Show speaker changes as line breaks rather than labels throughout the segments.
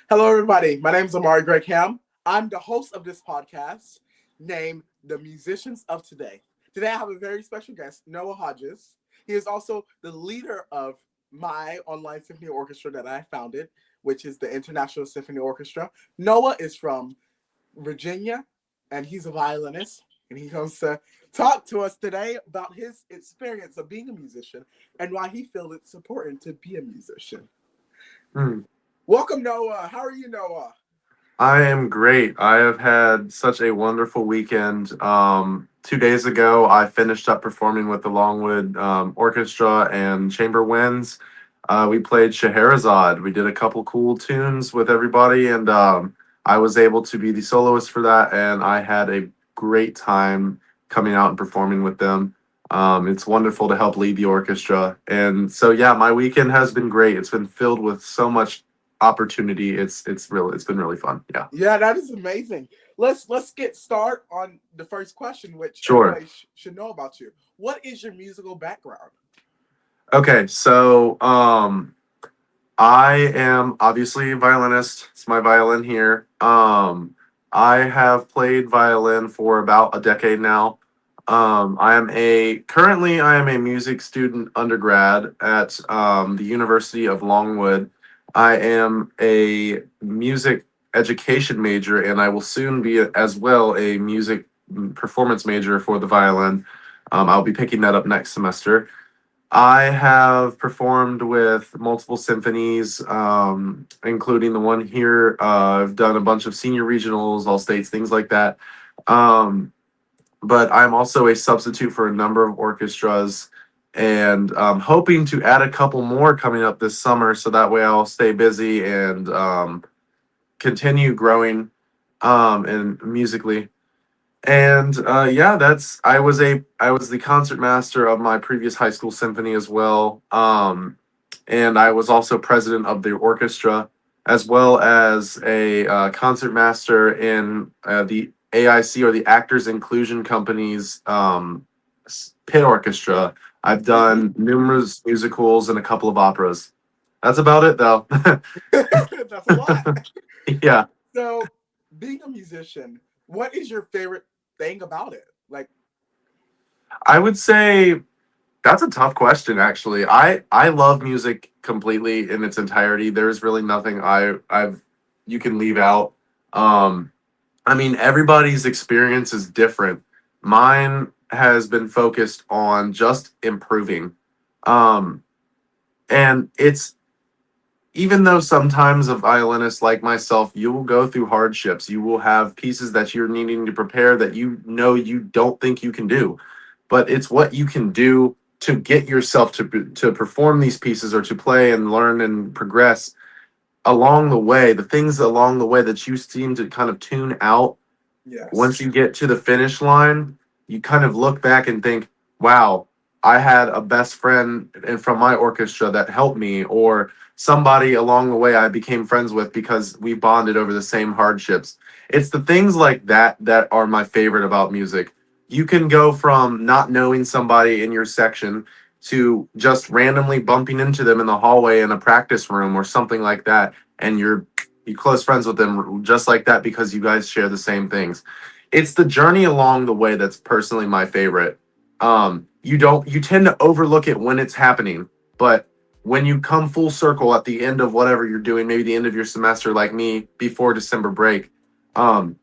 Hello, everybody. My name is Gregg-Ham. I'm the host of this podcast named The Musicians of Today. Today, I have a very special guest, Noah Hodges. He is also the leader of my online symphony orchestra that I founded, which is the International Symphony Orchestra. Noah is from Virginia, and he's a violinist. And he comes to talk to us today about his experience of being a musician and why he feels it's important to be a musician.
Hmm.
Welcome, Noah. How are you, Noah?
I am great. I have had such a wonderful weekend. 2 days ago, I finished up performing with the Longwood Orchestra and Chamber Winds. We played Scheherazade. We did a couple cool tunes with everybody, and I was able to be the soloist for that, and I had a great time coming out and performing with them. It's wonderful to help lead the orchestra, and so yeah, my weekend has been great. It's been filled with so much opportunity. It's been really fun. Yeah.
Yeah, that is amazing. Let's get start on the first question, which
Sure.
everybody should know about you. What is your musical background?
Okay, so I am obviously a violinist. It's my violin here. I have played violin for about a decade now. I am a music student undergrad at the University of Longwood. I am a music education major, and I will soon be as well a music performance major for the violin. I'll be picking that up next semester. I have performed with multiple symphonies, including the one here. I've done a bunch of senior regionals, all states, things like that. Um, but I'm also a substitute for a number of orchestras, and hoping to add a couple more coming up this summer, so that way I'll stay busy and continue growing and musically. And yeah, that's I was the concertmaster of my previous high school symphony as well. And I was also president of the orchestra, as well as a concertmaster in the AIC, or the Actors Inclusion Company's pit orchestra. I've
Mhm.
done numerous musicals and a couple of operas. That's about it, though.
That's a lot.
Yeah.
So, being a musician, what is your favorite thing about it? Like,
I would say that's a tough question, actually. I love music completely in its entirety. There's really nothing I've you can leave out. Um, I mean, everybody's experience is different. Mine has been focused on just improving. Um, and it's even though sometimes a violinist like myself, you will go through hardships. You will have pieces that you're needing to prepare that you know you don't think you can do, but it's what you can do to get yourself to perform these pieces, or to play and learn and progress along the way. The things along the way that you seem to kind of tune out,
yes.
once you get to the finish line, you kind of look back and think, wow, I had a best friend from my orchestra that helped me, or somebody along the way I became friends with because we bonded over the same hardships. It's the things like that that are my favorite about music. You can go from not knowing somebody in your section to just randomly bumping into them in the hallway in a practice room or something like that, and you close friends with them just like that because you guys share the same things. It's the journey along the way that's personally my favorite. You tend to overlook it when it's happening, but when you come full circle at the end of whatever you're doing, maybe the end of your semester, like me before December break, um,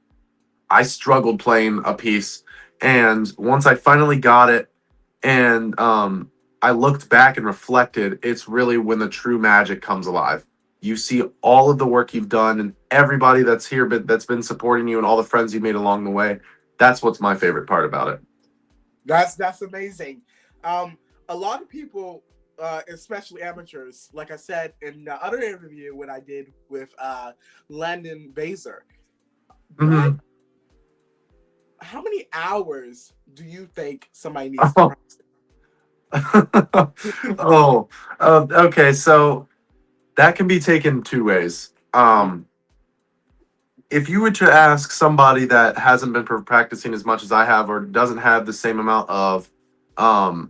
I struggled playing a piece, and once I finally got it, and I looked back and reflected, it's really when the true magic comes alive. You see all of the work you've done and everybody that's here, but that's been supporting you, and all the friends you made along the way. That's what's my favorite part about it.
That's amazing. A lot of people, especially amateurs, like I said in the other interview what I did with Landon Baser, what
Hmm.
how many hours do you think somebody needs to
Oh,
practice?
oh, okay. So that can be taken two ways. If you were to ask somebody that hasn't been practicing as much as I have, or doesn't have the same amount of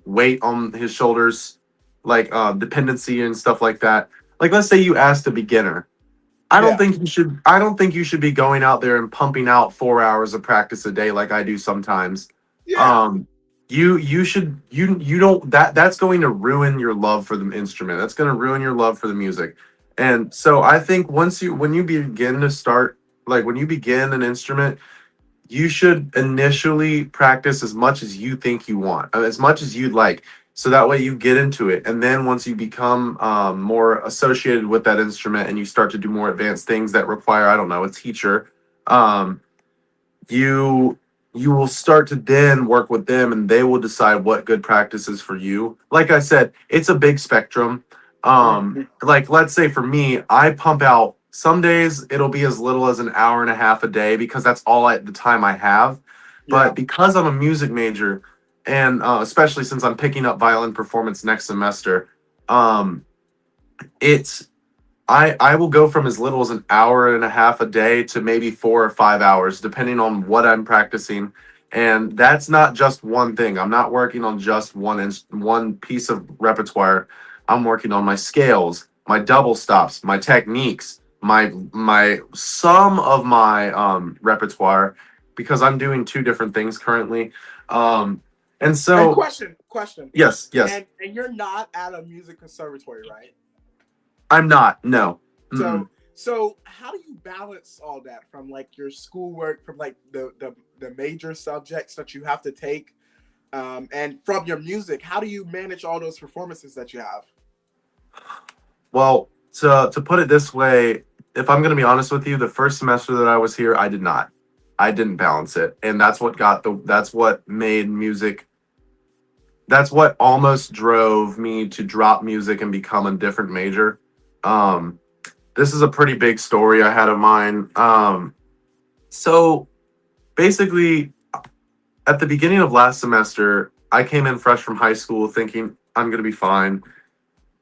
weight on his shoulders, like dependency and stuff like that, like let's say you asked a beginner,
Yeah.
I don't think you should be going out there and pumping out 4 hours of practice a day like I do sometimes.
Yeah.
Um, you should you don't that's going to ruin your love for the instrument. That's going to ruin your love for the music. And so I think when you begin to start, like when you begin an instrument, you should initially practice as much as you think you want, as much as you'd like, so that way you get into it. And then once you become more associated with that instrument and you start to do more advanced things that require, I don't know, a teacher, um, you you will start to then work with them and they will decide what good practice is for you. Like I said, it's a big spectrum.
Mhm.
Like let's say for me, I pump out, some days it'll be as little as an hour and a half a day because that's all the time I have.
Yeah.
But because I'm a music major, and especially since I'm picking up violin performance next semester, um it's I will go from as little as an hour and a half a day to maybe 4 or 5 hours, depending on what I'm practicing. And that's not just one thing. I'm not working on just one piece of repertoire. I'm working on my scales, my double stops, my techniques, my some of my repertoire, because I'm doing two different things currently. Um, and
And
so
question.
yes, yes,
And you're not at a music conservatory, right?
I'm not. No. Mm-mm.
So how do you balance all that from like your schoolwork, from like the major subjects that you have to take, and from your music? How do you manage all those performances that you have?
Well, to put it this way, if I'm going to be honest with you, the first semester that I was here, I did not. I didn't balance it, and that's what made music. That's what almost drove me to drop music and become a different major. Um, this is a pretty big story I had of mine. So basically, at the beginning of last semester, I came in fresh from high school thinking I'm going to be fine.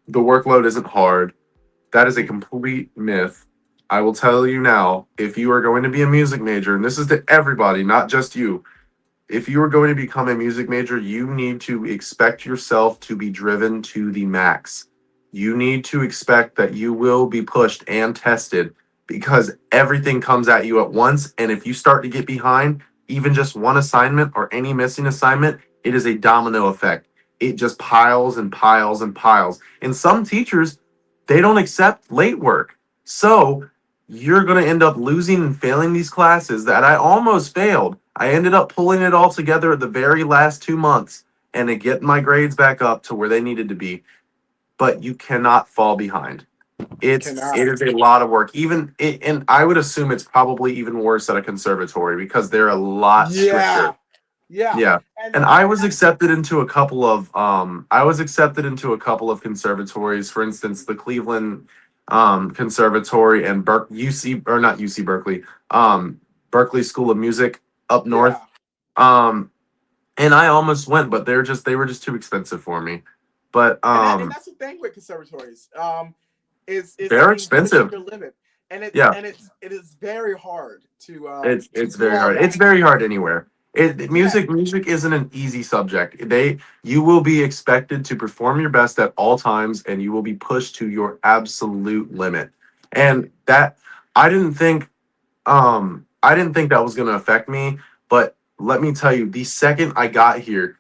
The workload isn't hard. That is a complete myth. I will tell you now, if you are going to be a music major, and this is to everybody, not just you, if you are going to become a music major, you need to expect yourself to be driven to the max. You need to expect that you will be pushed and tested because everything comes at you at once. And if you start to get behind, even just one assignment or any missing assignment, it is a domino effect. It just piles and piles and piles. And some teachers, they don't accept late work. So you're going to end up losing and failing these classes that I almost failed. I ended up pulling it all together at the very last 2 months and to get my grades back up to where they needed to be. But you cannot fall behind.
You
It
cannot.
is a lot of work. And I would assume it's probably even worse at a conservatory because they're a lot
Yeah.
stricter.
Yeah.
Yeah.
And
And I
and
was
I
accepted into a couple of conservatories, for instance, the Cleveland Conservatory and UC, or not UC Berkeley, Berkeley School of Music up north.
yeah.
Um and I almost went, but they were just too expensive for me. But
And that's the thing with conservatories. Is
they're
I mean pushing
expensive.
your limit,
Yeah.
and it is very hard to
It's
do
very
all
hard. It's
that.
very hard anywhere.
Yeah.
Music isn't an easy subject. You will be expected to perform your best at all times, and you will be pushed to your absolute limit. And that I didn't think I didn't think that was going to affect me, but let me tell you, the second I got here,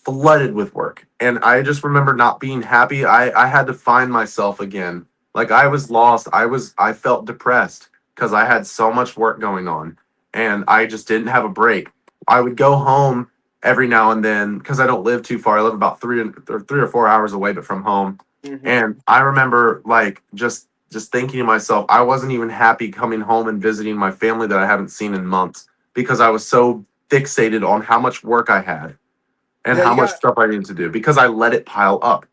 flooded with work, and I just remember not being happy. I had to find myself again. Like I was lost. I felt depressed because I had so much work going on, and I just didn't have a break. I would go home every now and then because I don't live too far. I live about 3 or 4 hours away, but from home.
Hmm.
And I remember like just thinking to myself, I wasn't even happy coming home and visiting my family that I haven't seen in months because I was so fixated on how much work I had and
Yeah.
how
You
much
got.
stuff I needed to do because I let it pile up.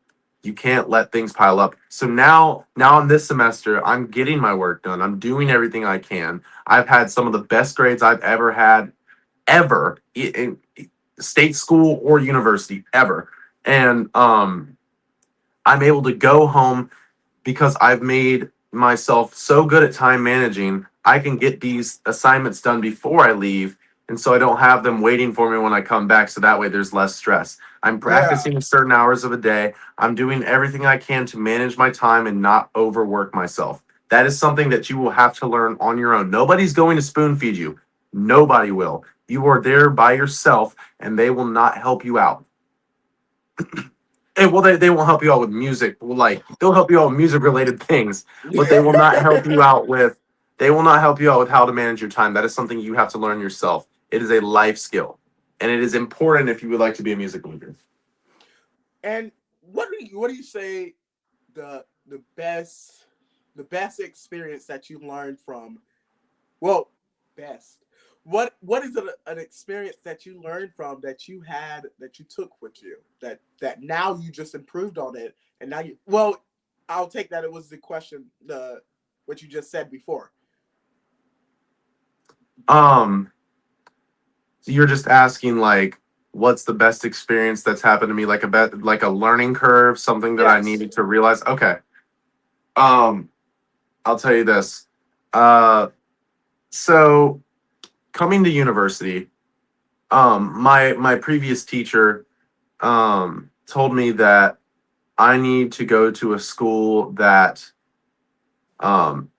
You can't let things pile up. So now in this semester, I'm getting my work done. I'm doing everything I can. I've had some of the best grades I've ever had, ever in state school or university, ever. And I'm able to go home because I've made myself so good at time managing. I can get these assignments done before I leave. And so I don't have them waiting for me when I come back. So that way there's less stress. I'm
Yeah.
practicing certain hours of a day. I'm doing everything I can to manage my time and not overwork myself. That is something that you will have to learn on your own. Nobody's going to spoon feed you. Nobody will. You are there by yourself, and they will not help you out. And, well, they won't help you out with music. Well, like, they'll help you out with music related things, but they will not help you out with how to manage your time. That is something you have to learn yourself. It is a life skill, and it is important if you would like to be a music leader.
And what do you say the best experience that you learned from, well, best, what is an experience that you learned from, that you had, that you took with you, that now you just improved on it, and now you, well, I'll take that it was the question, the what you just said before.
Um, so you're just asking like, what's the best experience that's happened to me, like a learning curve, something that I
Yes.
needed to realize. Okay. Um, I'll tell you this. Uh, so coming to university, my previous teacher told me that I need to go to a school that um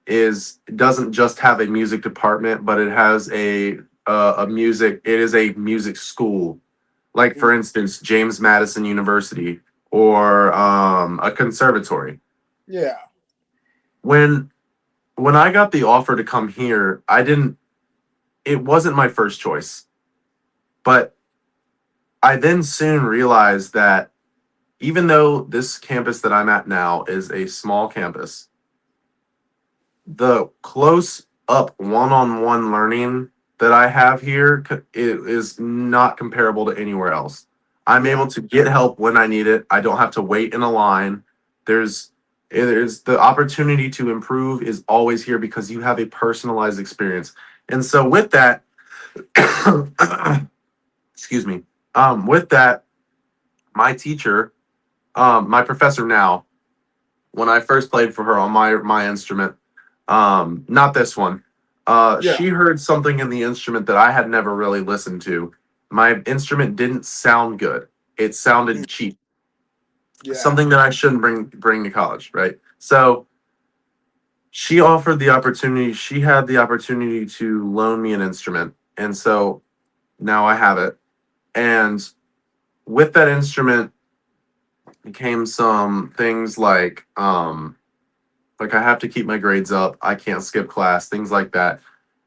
is doesn't just have a music department, but it has a music. It is a music school, like for
Mm.
instance, James Madison University or a conservatory.
Yeah.
When I got the offer to come here, I didn't. It wasn't my first choice, but I then soon realized that even though this campus that I'm at now is a small campus, the close up one-on-one learning that I have here is not comparable to anywhere else. I'm
Yeah.
able to get help when I need it. I don't have to wait in a line. There's there's the opportunity to improve is always here because you have a personalized experience. And so with that, excuse me. With that, my teacher, my professor now, when I first played for her on my instrument, not this one.
Yeah.
She heard something in the instrument that I had never really listened to. My instrument didn't sound good. It
Mm.
sounded cheap.
Yeah.
Something that I shouldn't bring to college, right? So she offered the opportunity. She had the opportunity to loan me an instrument, and so now I have it. And with that instrument came some things like I have to keep my grades up. I can't skip class, things like that.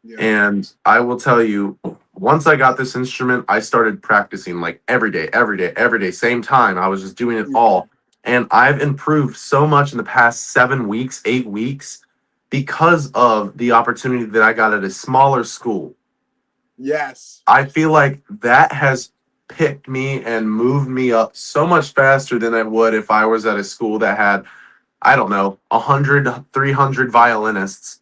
Yeah.
And I will tell you, once I got this instrument, I started practicing like every day, every day, every day, same time. I was just doing it
Yeah.
all. And I've improved so much in the past 7 weeks, 8 weeks, because of the opportunity that I got at a smaller school.
Yes.
I feel like that has picked me and moved me up so much faster than it would if I was at a school that had, I don't know, 100, 300 violinists.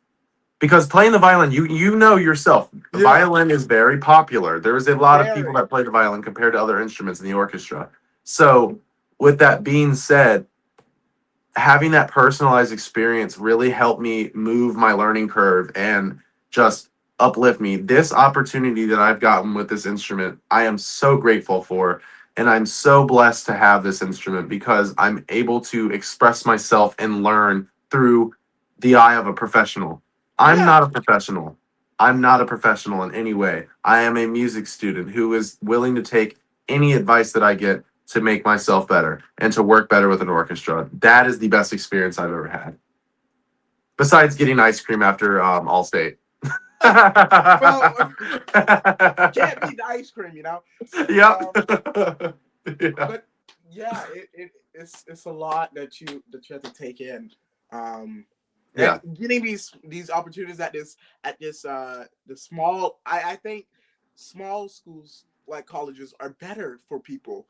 Because playing the violin, you know yourself, the
Yeah.
violin is very popular. There's a lot of people
Very.
that play the violin compared to other instruments in the orchestra. So, with that being said, having that personalized experience really helped me move my learning curve and just uplift me. This opportunity that I've gotten with this instrument, I am so grateful for. And I'm so blessed to have this instrument because I'm able to express myself and learn through the eye of a professional. I'm
Yeah.
not a professional. I'm not a professional in any way. I am a music student who is willing to take any advice that I get to make myself better and to work better with an orchestra. That is the best experience I've ever had. Besides getting ice cream after All State.
Well, can't beat the ice cream, you know.
Yep.
Um,
Yeah.
but yeah, it's a lot that you have to take in, um,
Yeah.
and getting these opportunities at this the small. I think small schools like colleges are better for people,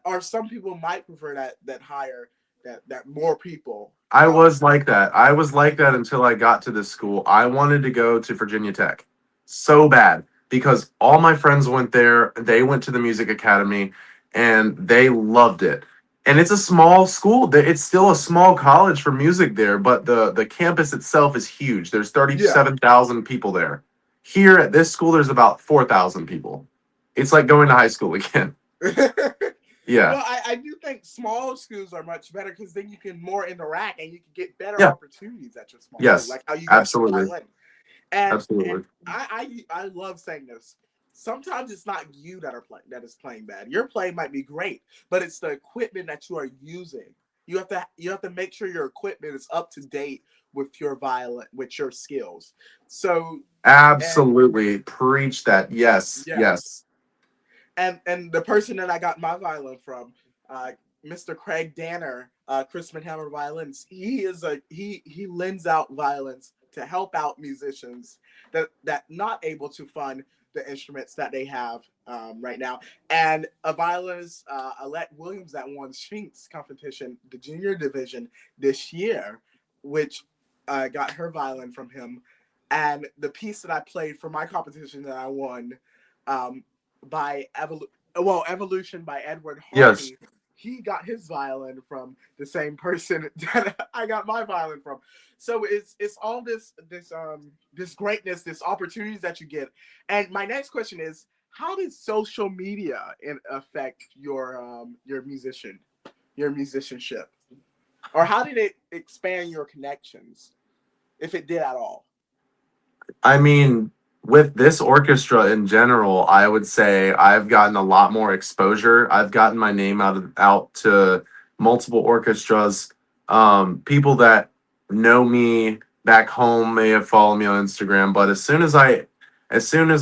or some people might prefer that higher, that more people.
I was like that. I was like that until I got to this school. I wanted to go to Virginia Tech so bad because all my friends went there. They went to the music academy and they loved it. And it's a small school. It's still a small college for music there, but the campus itself is huge. There's
Yeah.
37,000 people there. Here at this school, there's about 4,000 people. It's like going to high school again. Yeah.
Well, I do think small schools are much better because then you can more interact and you can get better
Yeah.
opportunities at your small school,
Yes.
like how you got your
Absolutely.
violin. And
Absolutely.
I love saying this. Sometimes it's not you that is playing bad. Your play might be great, but it's the equipment that you are using. You have to make sure your equipment is up to date with your violin, with your skills. So and
Absolutely. Preach that. Yes.
yes,
Yes.
and the person that I got my violin from, uh, Mr. Craig Danner, Chrisman Hammer Violins. He lends out violins to help out musicians that not able to fund the instruments that they have right now. And a violinist, Alette Williams, that won Sphinx competition, the junior division this year, which got her violin from him. And the piece that I played for my competition that I won, um, by Evolution by Edward
Yes.
Harney. He got his violin from the same person that I got my violin from. So it's all this greatness, this opportunities that you get. And my next question is, how did social media affect your musicianship, or how did it expand your connections, if it did at all?
I mean, with this orchestra in general, I would say I've gotten a lot more exposure. I've gotten my name out to multiple orchestras. People that know me back home may have followed me on Instagram, but as soon as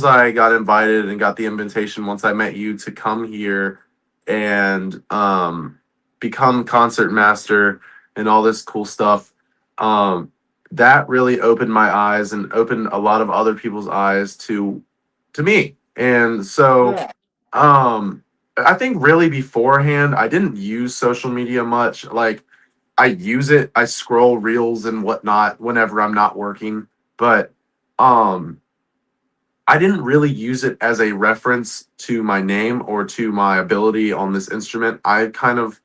I got invited and got the invitation, once I met you to come here and become concert master and all this cool stuff. That really opened my eyes and opened a lot of other people's eyes to me. And so
Yeah.
I think really beforehand I didn't use social media much. Like I use it, I scroll reels and whatnot whenever I'm not working, but um I didn't really use it as a reference to my name or to my ability on this instrument. I kind of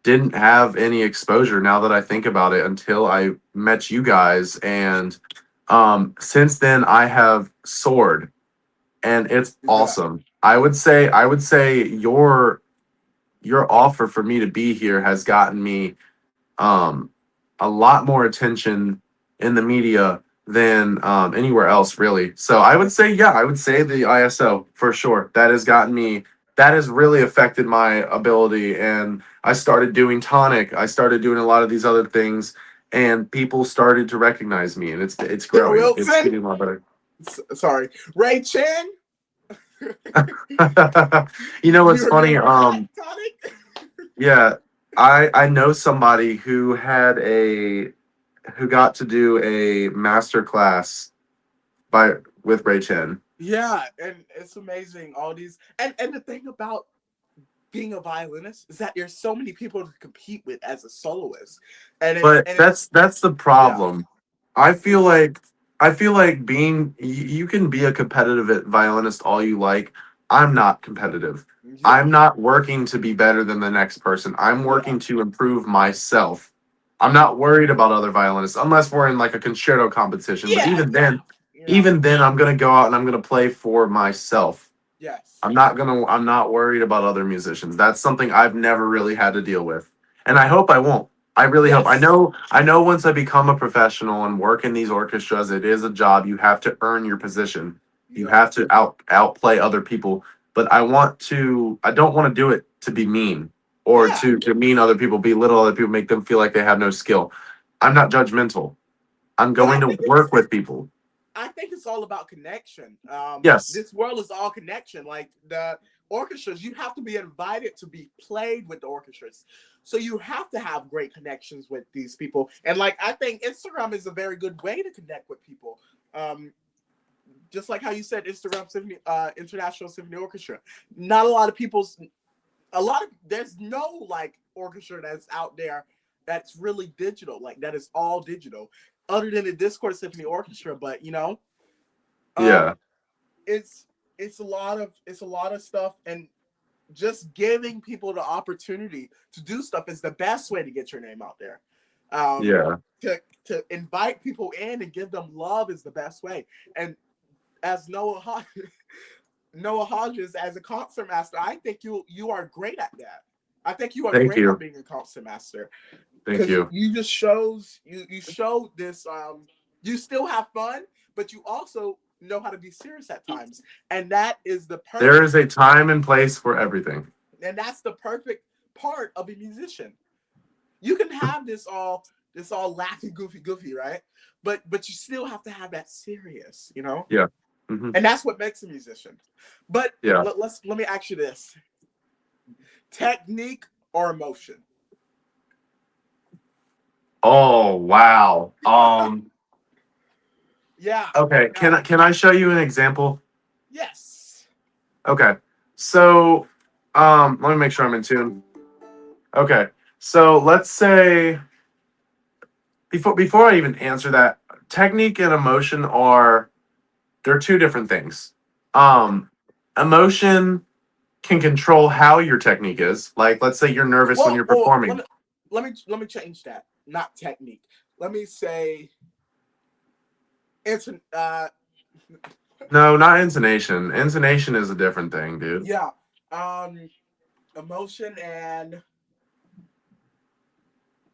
didn't have any exposure now that I think about it until I met you guys. And since then I have soared and it's
Yeah.
awesome. I would say your offer for me to be here has gotten me um a lot more attention in the media than anywhere else really. So I would say yeah, I would say the ISO for sure. That has really affected my ability, and I started doing tonic. I started doing a lot of these other things, and people started to recognize me, and it's
Bill
growing. It's
Wilson.
getting a lot better.
Sorry, Ray Chan.
You know what's
You
funny?
remember that, Tonic?
Yeah, I know somebody who got to do a master class by with Ray Chen.
Yeah, and it's amazing. All these, and the thing about being a violinist is that there's so many people to compete with as a soloist, and it's
But
and it's
that's the
yeah,
problem. I feel
it's
like I feel like you can be a competitive violinist all you like. I'm not competitive.
yeah,
I'm not working to be better than the next person. I'm
yeah,
working to improve myself. I'm not worried about other violinists unless we're in like a concerto competition. But
yeah, yeah. You know,
even then I'm going to go out and I'm going to play for myself.
yes,
I'm not worried about other musicians. That's something I've never really had to deal with. And I hope I won't. I really hope.
yes,
I know once I become a professional and work in these orchestras, it is a job. You have to earn your position. You
yeah,
have to outplay other people. But I don't want to do it to be mean or
yeah.
to demean other people, belittle other people, make them feel like they have no skill. I'm not judgmental. I'm
But
going to work with people.
I think it's all about connection.
Yes.
This world is all connection. Like the orchestras, you have to be invited to be played with the orchestras. So you have to have great connections with these people. And like I think Instagram is a very good way to connect with people. Um, just like how you said, Instagram Symphony, International Symphony Orchestra. Not a lot of people's, a lot of there's no like orchestra that's out there that's really digital, like that is all digital, other than the Discord Symphony Orchestra. But um,
Yeah.
it's it's a lot of stuff, and just giving people the opportunity to do stuff is the best way to get your name out there. Um,
Yeah.
to invite people in and give them love is the best way. And as Noah Noah Hodges as a concertmaster. I think you are great at that. I think you are
Thank
great at
you.
being a concertmaster
Thank
because
you.
you just shows you showed this. You still have fun, but you also know how to be serious at times, and that is the
There
perfect.
is a time and place for everything.
And that's the perfect part of a musician. You can have this all laughing, goofy, right? But you still have to have that serious,
Yeah. Hmm.
and that's what makes a musician. But
Yeah.
let me ask you this: technique or emotion?
Oh wow.
Yeah.
Okay. Can I show you an example?
Yes.
Okay. So let me make sure I'm in tune. Okay. So let's say before I even answer that, technique and emotion are they're two different things. Um Emotion can control how your technique is. Like let's say you're nervous when
Well,
you're
well, let
performing.
me let me change that. Not technique. Let me say inton.
No, not intonation. Intonation is a different thing, dude.
Yeah. Um, emotion and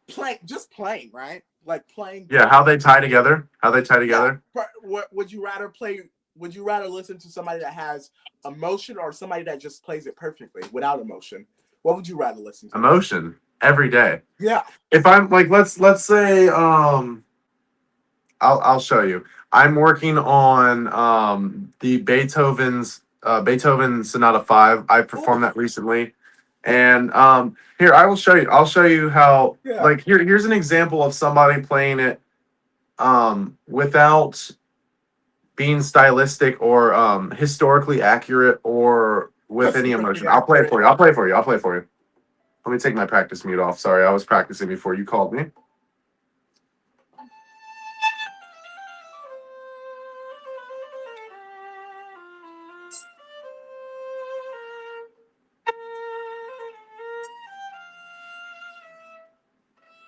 playing, just playing, right? Like playing
Yeah, how
perfect.
they tie together. How they tie
Yeah.
together.
What would you rather play? Would you rather listen to somebody that has emotion or somebody that just plays it perfectly without emotion? What would you rather listen to?
Emotion every day.
Yeah.
If I'm like let's say I'll show you. I'm working on the Beethoven Sonata 5. I
Ooh.
performed that recently. And here I will show you. I'll show you how
Yeah.
like here's an example of somebody playing it without being stylistic or historically accurate or with any
Historically
emotion. I'll play it
accurate.
for you. I'll play it for you. I'll play it for you. Let me take my practice mute off. Sorry, I was practicing before you called me.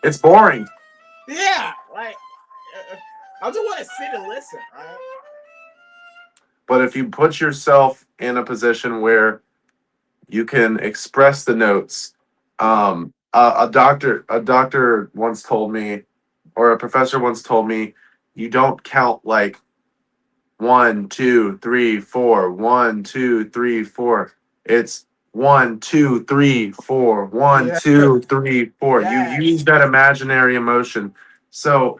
It's boring.
Yeah. Like I just want to sit and listen, right?
But if you put yourself in a position where you can express the notes,
Yeah.
a doctor once told me, or a professor once told me, you don't count like 1, 2, 3, 4, 1, 2, 3, 4. It's 1, 2, 3, 4, one,
Yeah.
two, three, four. You use
Yes.
that imaginary emotion. So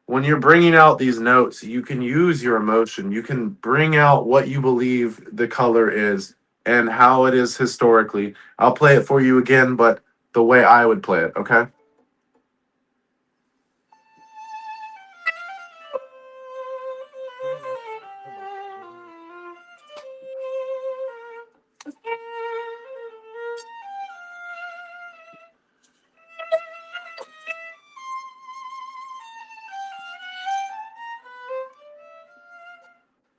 when you're bringing out these notes, you can use your emotion. You can bring out what you believe the color is and how it is historically. I'll play it for you again, but the way I would play it, okay?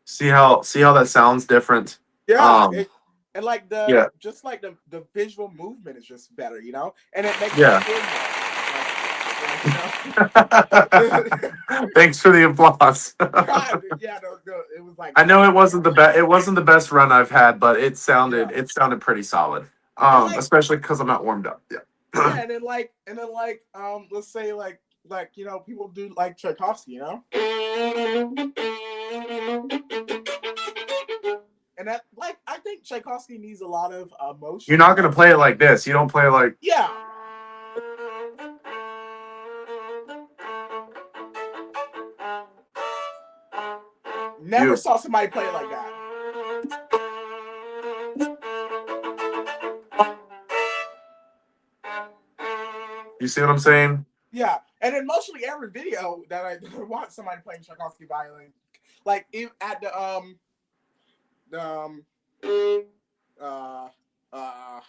See how that sounds different?
Yeah.
Um,
And like
yeah,
the visual movement is just better, and it makes you
yeah.
feel more like
Thanks for the applause.
God, yeah, no, it was like
I know it
God,
wasn't the best. It wasn't the best run I've had, but it
yeah,
sounded it sounded pretty solid.
and like
Especially because I'm not warmed up. Yeah.
yeah, and then like let's say like people do like Tchaikovsky, and that like I think Tchaikovsky needs a lot of
You're
emotion,
not gonna play it like this. You don't play like.
yeah, never
You
saw somebody play it like that.
you see what I'm saying?
Yeah, and then mostly every video that I watch somebody playing Tchaikovsky violin, like at the uh uh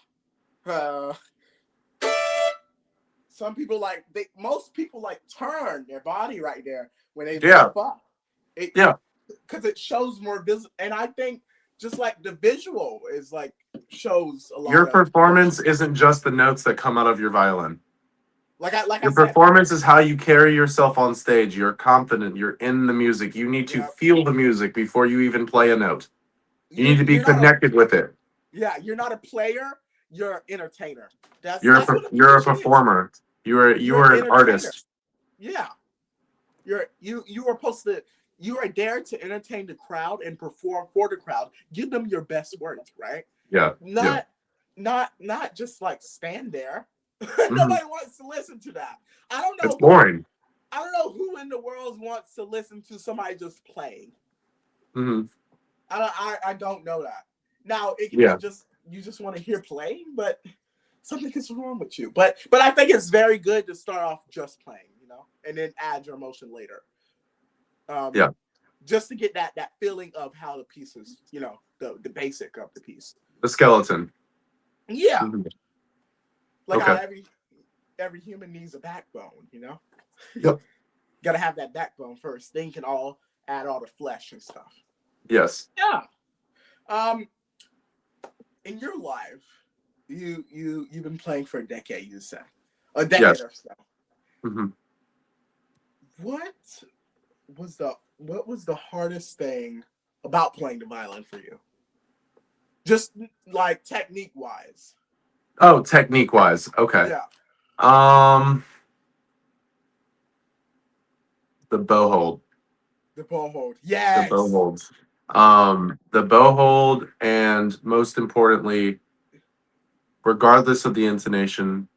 uh some people like most people like turn their body right there when they
Yeah,
lift up it
yeah.
because it shows more visible, and I think just like the visual is like shows a
Your
lot of
performance
emotion,
isn't just the notes that come out of your violin.
like I
Your
said.
performance is how you carry yourself on stage. You're confident. You're in the music. You need to
Yeah,
feel the music before you even play a note. You need to be
you're not a
connected with it.
yeah, you're not a player, you're an entertainer. That's what a
You're a
musician is.
performer. You
You're an
are an
entertainer.
artist.
Yeah. You are supposed to you are there to entertain the crowd and perform for the crowd. Give them your best work, right?
Yeah. Yeah.
Not not just like stand there.
Hmm.
Nobody wants to listen to that. I don't
It's
know who
boring.
I don't know who in the world wants to listen to somebody just playing.
Hmm.
I don't know that. Now it can be
Yeah.
just you just want to hear playing, but something is wrong with you. But I think it's very good to start off just playing, and then add your emotion later. Um,
Yeah.
just to get that feeling of how the piece is, the basic of the piece.
The skeleton.
Yeah,
Hmm.
like how
Okay.
every human needs a backbone.
Yep.
Gotta have that backbone first. Then you can all add all the flesh and stuff.
Yes.
Yeah. Um, in your life, you've been playing for a decade. You said a decade
Yes.
or so.
Hmm.
What what was the hardest thing about playing the violin for you? Just like technique wise.
Oh, technique wise. Okay.
Yeah.
Um, the bow hold.
The bow hold.
The bow
Yes.
holds. The bow hold, and most importantly, regardless of the intonation,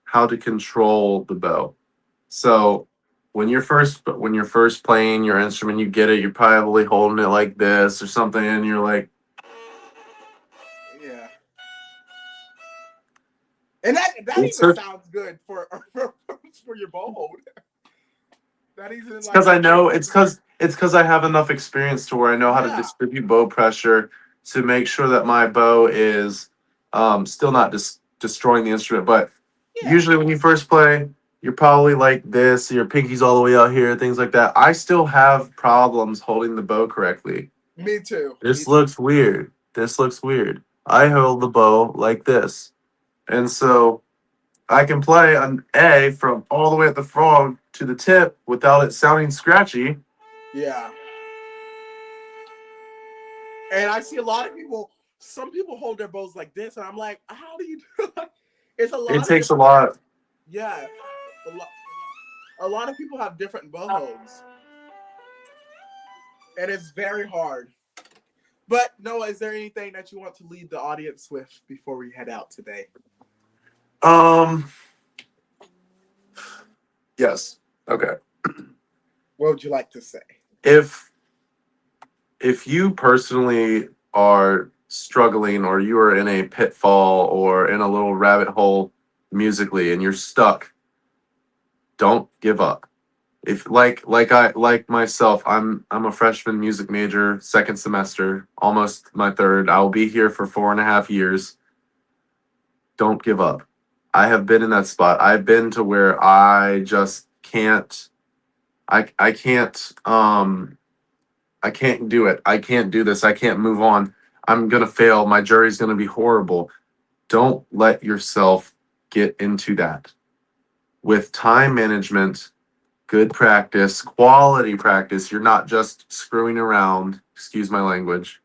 how to control the bow. So when you're first playing your instrument, you get it. You're probably holding it like this or something, and you're like,
Yeah. And that
it's
even
so.
sounds good for for your bow hold. That isn't
It's
like
because I know
a
it's because I have enough experience to where I know how to
yeah.
distribute bow pressure to make sure that my bow is still not destroying the instrument. But
Yeah.
usually when you first play, you're probably like this, your pinky's all the way out here, things like that. I still have problems holding the bow correctly.
Me too. Me
This
too.
looks weird. This looks weird. I hold the bow like this. And so I can play an A from all the way at the frog to the tip without it sounding scratchy.
Yeah. And I see a lot of people. Some people hold their bows like this, and I'm like, how do you do it? It's a
It
lot of
takes a
different.
lot.
Yeah. A lot of people have different bow holds, and it's very hard. But Noah, is there anything that you want to leave the audience with before we head out today?
Um, yes. Okay.
What would you like to say?
If if you personally are struggling or you are in a pitfall or in a little rabbit hole musically and you're stuck, don't give up. If like myself, I'm a freshman music major, second semester, almost my third. I'll be here for 4.5 years. Don't give up. I have been in that spot. I've been to where I just can't. I can't. I can't do it. I can't do this. I can't move on. I'm gonna fail. My jury's gonna be horrible. Don't let yourself get into that. With time management, good practice, quality practice, you're not just screwing around. Excuse my language.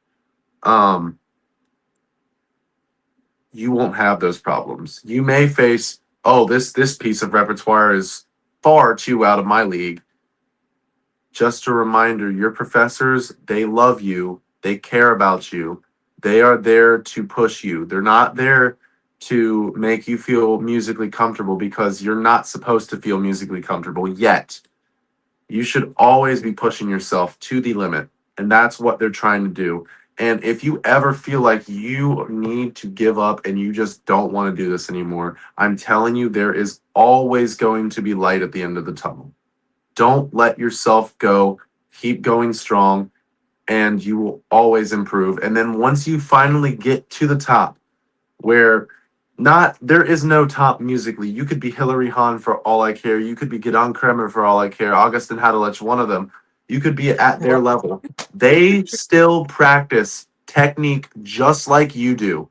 Um, you won't have those problems. You may face, oh, this piece of repertoire is far too out of my league. Just a reminder, your professors, they love you, they care about you. They are there to push you. They're not there to make you feel musically comfortable because you're not supposed to feel musically comfortable yet. You should always be pushing yourself to the limit, and that's what they're trying to do. And if you ever feel like you need to give up and you just don't want to do this anymore, I'm telling you, there is always going to be light at the end of the tunnel. Don't let yourself go. Keep going strong, and you will always improve. And then once you finally get to the top, where not there is no top musically. You could be Hilary Hahn for all I care. You could be Gidon Kremer for all I care. Augustin Hadelich, one of them. You could be at their level. They still practice technique just like you do.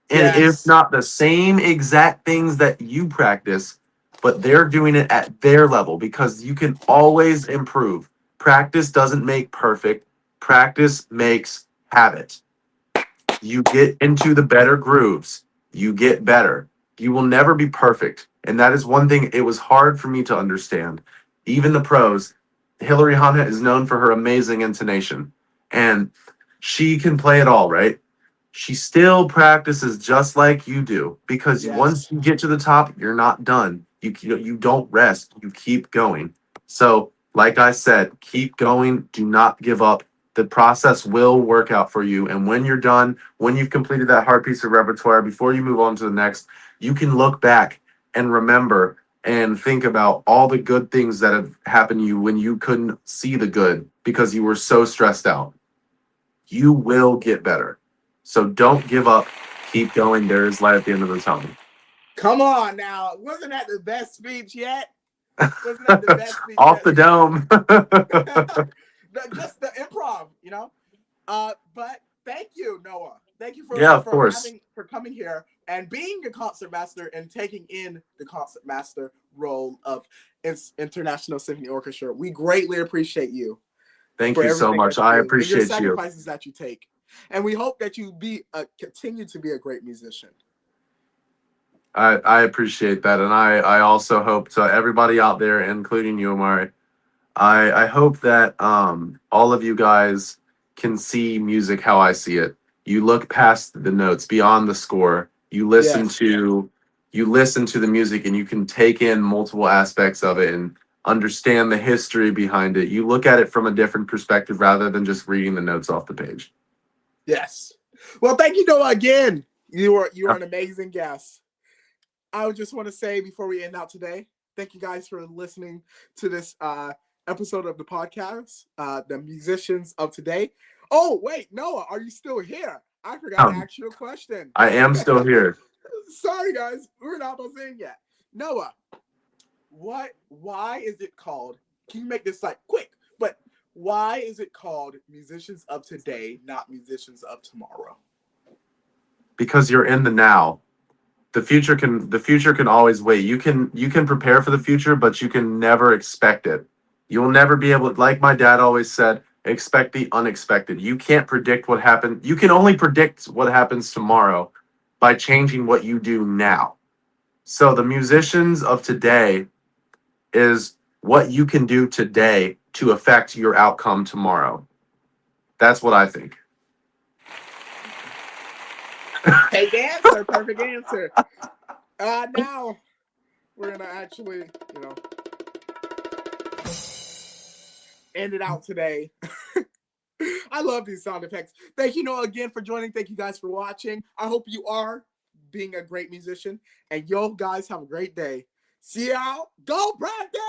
And if
Yes.
not the same exact things that you practice, but they're doing it at their level because you can always improve. Practice doesn't make perfect. Practice makes habit. You get into the better grooves. You get better. You will never be perfect. And that is one thing it was hard for me to understand. Even the pros, Hillary Hanna is known for her amazing intonation. And she can play it all, right? She still practices just like you do because once
Yes.
you get to the top, you're not done. You don't rest. You keep going. So, like I said, keep going. Do not give up. The process will work out for you. And when you're done, when you've completed that hard piece of repertoire, before you move on to the next, you can look back and remember and think about all the good things that have happened to you when you couldn't see the good because you were so stressed out. You will get better. So don't give up. Keep going. There is light at the end of the tunnel.
Come on now. Wasn't that the best speech yet? Wasn't that the best speech
Off
yet,
the
Levi?
dome.
Just the improv, you know. But thank you, Noah. Thank you
Yeah, of course.
for coming here and being a concertmaster and taking in the concertmaster role of International Symphony Orchestra. We greatly appreciate you
Thank
for
you so
everything
much.
that you
I
do and your
appreciate you.
sacrifices that you take. And we hope that you continue to be a great musician.
I appreciate that. And I also hope to everybody out there, including you, Amari, I hope that all of you guys can see music how I see it. You look past the notes, beyond the score.
Yes.
You listen to the music and you can take in multiple aspects of it and understand the history behind it. You look at it from a different perspective rather than just reading the notes off the page.
Yes. Well, thank you, Noah, again. You are an amazing guest. I would just want to say before we end out today, thank you guys for listening to this episode of the podcast, The Musicians of Today. Oh, wait, Noah, are you still here? I forgot to ask you a question.
I am still here.
Sorry, guys. We're not supposed to end yet. Noah, why is it called, can you make this like quick, but why is it called Musicians of Today, not Musicians of Tomorrow?
Because you're in the now. The future can always wait. You can prepare for the future, but you can never expect it. You will never be able, like my dad always said, expect the unexpected. You can't predict what happened. You can only predict what happens tomorrow by changing what you do now. So the musicians of today is what you can do today to affect your outcome tomorrow. That's what I think.
Perfect answer. Perfect answer. Now we're gonna actually, you know, end it out today. I love these sound effects. Thank you, Noah, again for joining. Thank you guys for watching. I hope you are being a great musician. And yo guys have a great day. See y'all. Go practice!